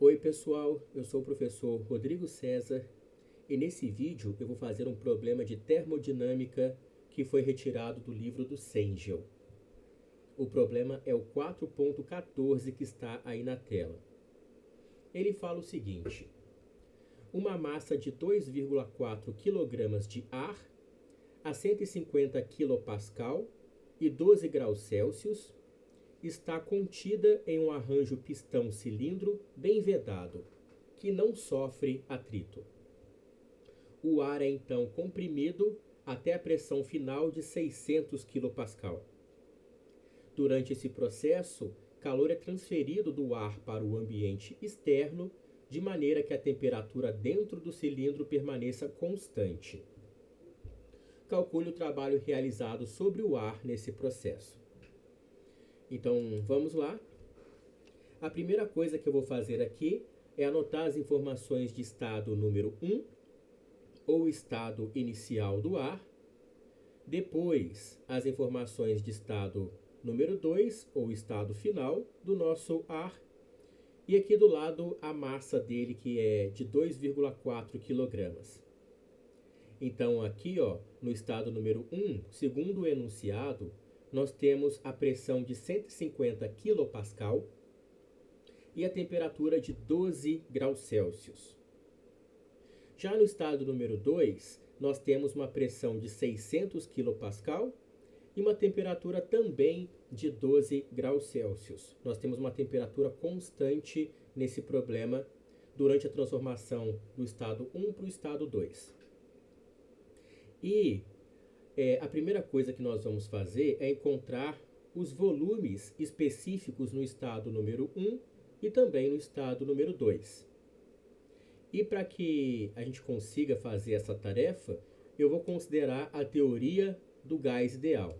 Oi pessoal, eu sou o professor Rodrigo César e nesse vídeo eu vou fazer um problema de termodinâmica que foi retirado do livro do Sengel. O problema é o 4.14 que está aí na tela. Ele fala o seguinte: uma massa de 2,4 kg de ar a 150 kPa e 12 graus Celsius está contida em um arranjo pistão-cilindro bem vedado, que não sofre atrito. O ar é então comprimido até a pressão final de 600 kPa. Durante esse processo, calor é transferido do ar para o ambiente externo, de maneira que a temperatura dentro do cilindro permaneça constante. Calcule o trabalho realizado sobre o ar nesse processo. Então, vamos lá. A primeira coisa que eu vou fazer aqui é anotar as informações de estado número 1, ou estado inicial do ar. Depois, as informações de estado número 2, ou estado final do nosso ar. E aqui do lado, a massa dele, que é de 2,4 kg. Então, aqui, no estado número 1, segundo o enunciado, nós temos a pressão de 150 kPa e a temperatura de 12 graus Celsius. Já no estado número 2, nós temos uma pressão de 600 kPa e uma temperatura também de 12 graus Celsius. Nós temos uma temperatura constante nesse problema durante a transformação do estado 1 para o estado 2. E a primeira coisa que nós vamos fazer é encontrar os volumes específicos no estado número 1 e também no estado número 2. E para que a gente consiga fazer essa tarefa, eu vou considerar a teoria do gás ideal.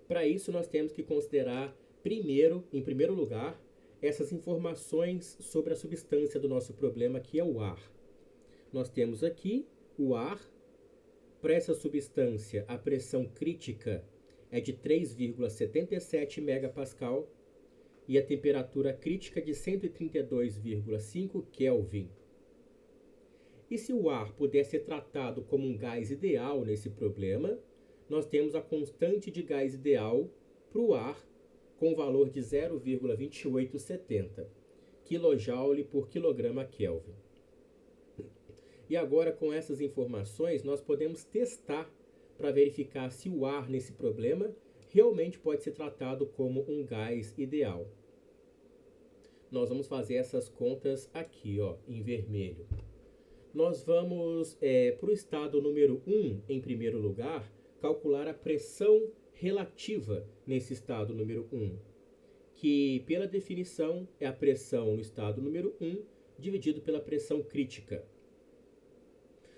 Para isso, nós temos que considerar em primeiro lugar, essas informações sobre a substância do nosso problema, que é o ar. Nós temos aqui o ar. Para essa substância, a pressão crítica é de 3,77 MPa e a temperatura crítica de 132,5 Kelvin. E se o ar puder ser tratado como um gás ideal nesse problema, nós temos a constante de gás ideal para o ar com valor de 0,2870 kJ por quilograma Kelvin. E agora, com essas informações, nós podemos testar para verificar se o ar nesse problema realmente pode ser tratado como um gás ideal. Nós vamos fazer essas contas aqui, em vermelho. Nós vamos, para o estado número 1, em primeiro lugar, calcular a pressão relativa nesse estado número 1, que, pela definição, é a pressão no estado número 1 dividido pela pressão crítica.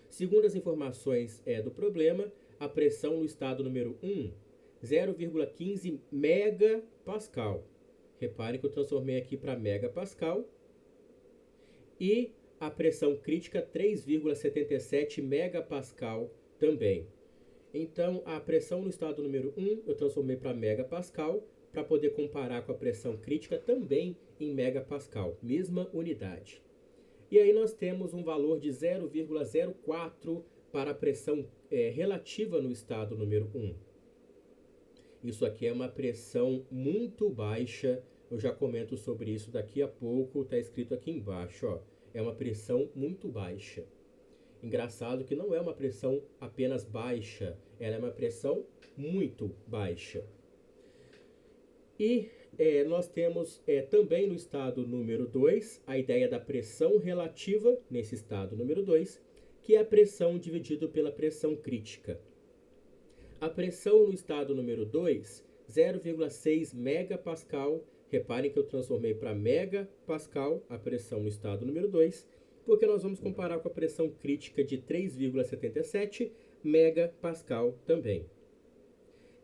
Segundo as informações do problema, a pressão no estado número 1, 0,15 megapascal. Reparem que eu transformei aqui para megapascal. E a pressão crítica, 3,77 megapascal também. Então, a pressão no estado número 1 eu transformei para megapascal para poder comparar com a pressão crítica também em megapascal, mesma unidade. E aí nós temos um valor de 0,04 para a pressão relativa no estado número 1. Isso aqui é uma pressão muito baixa, eu já comento sobre isso daqui a pouco, está escrito aqui embaixo, é uma pressão muito baixa. Engraçado que não é uma pressão apenas baixa, ela é uma pressão muito baixa. E nós temos também no estado número 2 a ideia da pressão relativa nesse estado número 2, que é a pressão dividido pela pressão crítica. A pressão no estado número 2, 0,6 megapascal. Reparem que eu transformei para megapascal a pressão no estado número 2, porque nós vamos comparar com a pressão crítica de 3,77 megapascal também.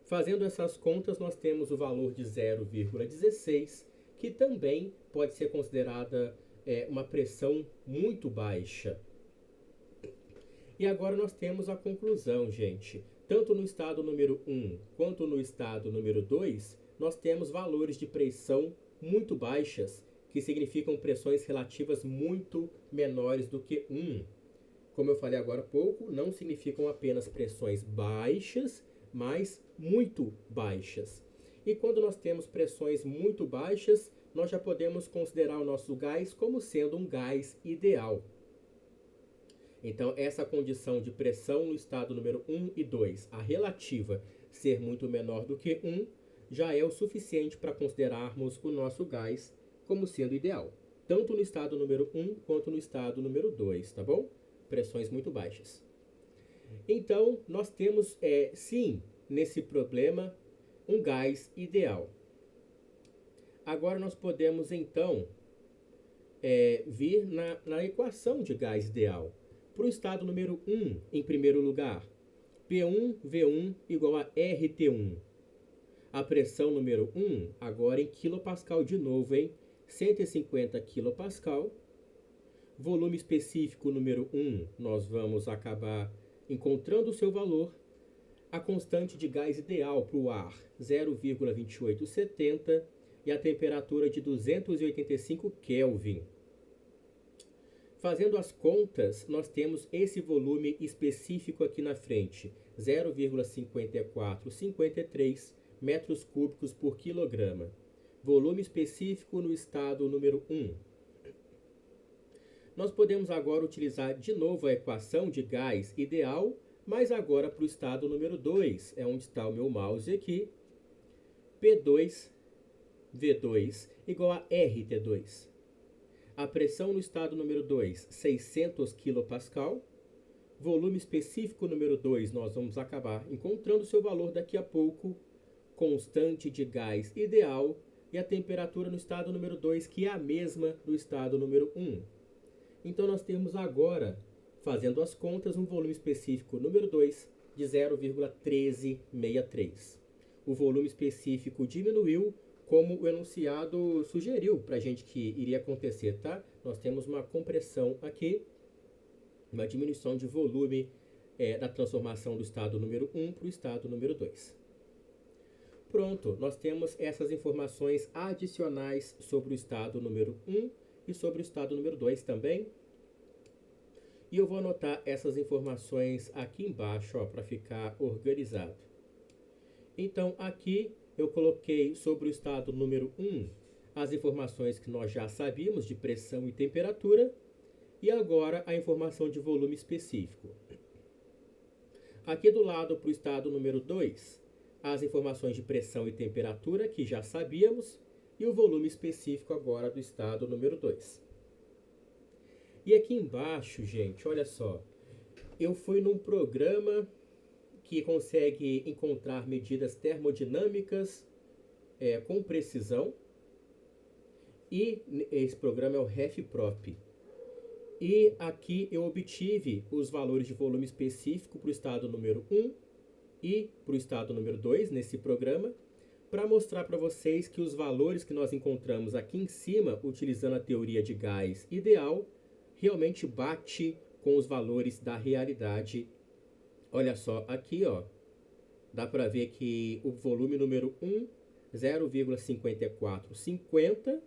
Fazendo essas contas, nós temos o valor de 0,16, que também pode ser considerada uma pressão muito baixa. E agora nós temos a conclusão, gente. Tanto no estado número 1 quanto no estado número 2, nós temos valores de pressão muito baixas, que significam pressões relativas muito menores do que 1. Como eu falei agora há pouco, não significam apenas pressões baixas, mas muito baixas. E quando nós temos pressões muito baixas, nós já podemos considerar o nosso gás como sendo um gás ideal. Então, essa condição de pressão no estado número 1 e 2, a relativa ser muito menor do que 1, já é o suficiente para considerarmos o nosso gás como sendo ideal, tanto no estado número 1 quanto no estado número 2, tá bom? Pressões muito baixas. Então, nós temos, sim, nesse problema, um gás ideal. Agora nós podemos, então, vir na equação de gás ideal. Para o estado número 1, em primeiro lugar, P1V1 igual a RT1. A pressão número 1, agora em quilopascal de novo, hein? 150 quilopascal. Volume específico número 1, nós vamos acabar encontrando o seu valor. A constante de gás ideal para o ar, 0,2870, e a temperatura de 285 Kelvin. Fazendo as contas, nós temos esse volume específico aqui na frente, 0,5453 metros cúbicos por quilograma. Volume específico no estado número 1. Nós podemos agora utilizar de novo a equação de gás ideal, mas agora para o estado número 2, é onde está o meu mouse aqui, P2V2 igual a RT2. A pressão no estado número 2, 600 kPa. Volume específico número 2, nós vamos acabar encontrando seu valor daqui a pouco. Constante de gás ideal e a temperatura no estado número 2, que é a mesma do estado número 1. Então, nós temos agora, fazendo as contas, um volume específico número 2 de 0,1363. O volume específico diminuiu, como o enunciado sugeriu para a gente que iria acontecer, tá? Nós temos uma compressão aqui, uma diminuição de volume da transformação do estado número 1 para o estado número 2. Pronto, nós temos essas informações adicionais sobre o estado número 1 e sobre o estado número 2 também. E eu vou anotar essas informações aqui embaixo, para ficar organizado. Então, aqui eu coloquei sobre o estado número 1 as informações que nós já sabíamos de pressão e temperatura, e agora a informação de volume específico. Aqui do lado, para o estado número 2, as informações de pressão e temperatura, que já sabíamos, e o volume específico agora do estado número 2. E aqui embaixo, gente, olha só, eu fui num programa que consegue encontrar medidas termodinâmicas com precisão, e esse programa é o RefProp. E aqui eu obtive os valores de volume específico para o estado número 1 e para o estado número 2 nesse programa, para mostrar para vocês que os valores que nós encontramos aqui em cima, utilizando a teoria de gás ideal, realmente bate com os valores da realidade. Olha só, aqui dá para ver que o volume número 1, 0,5450,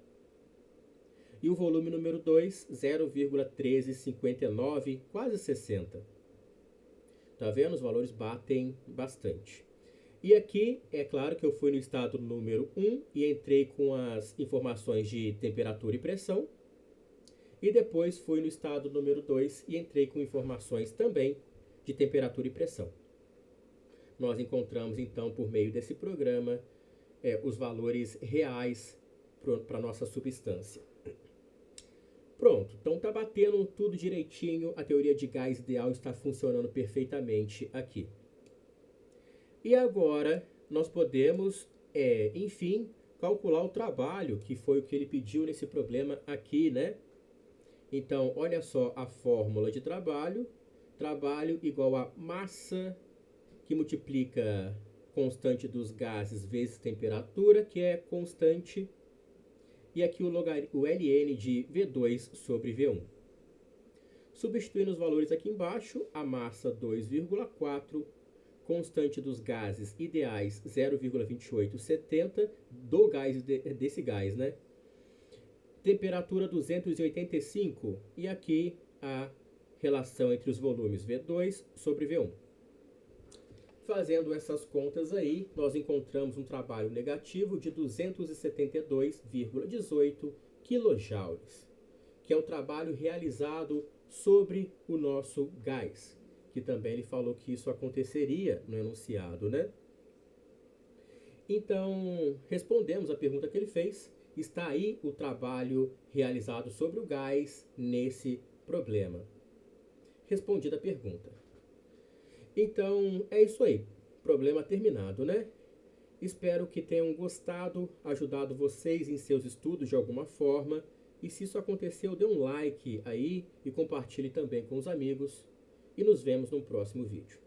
e o volume número 2, 0,1359, quase 60. Tá vendo? Os valores batem bastante. E aqui, é claro que eu fui no estado número 1 e entrei com as informações de temperatura e pressão. E depois fui no estado número 2 e entrei com informações também de temperatura e pressão. Nós encontramos, então, por meio desse programa, os valores reais para a nossa substância. Pronto, então está batendo tudo direitinho, a teoria de gás ideal está funcionando perfeitamente aqui. E agora nós podemos, enfim, calcular o trabalho, que foi o que ele pediu nesse problema aqui, né? Então, olha só a fórmula de trabalho. Trabalho igual a massa, que multiplica constante dos gases vezes temperatura, que é constante, e aqui o ln de V2 sobre V1. Substituindo os valores aqui embaixo, a massa 2,4, constante dos gases ideais 0,2870, desse gás, né? temperatura 285, e aqui a relação entre os volumes V2 sobre V1. Fazendo essas contas aí, nós encontramos um trabalho negativo de 272,18 kJ, que é o trabalho realizado sobre o nosso gás, que também ele falou que isso aconteceria no enunciado, né? Então, respondemos a pergunta que ele fez. Está aí o trabalho realizado sobre o gás nesse problema. Respondida a pergunta. Então, é isso aí. Problema terminado, né? Espero que tenham gostado, ajudado vocês em seus estudos de alguma forma. E se isso aconteceu, dê um like aí e compartilhe também com os amigos. E nos vemos no próximo vídeo.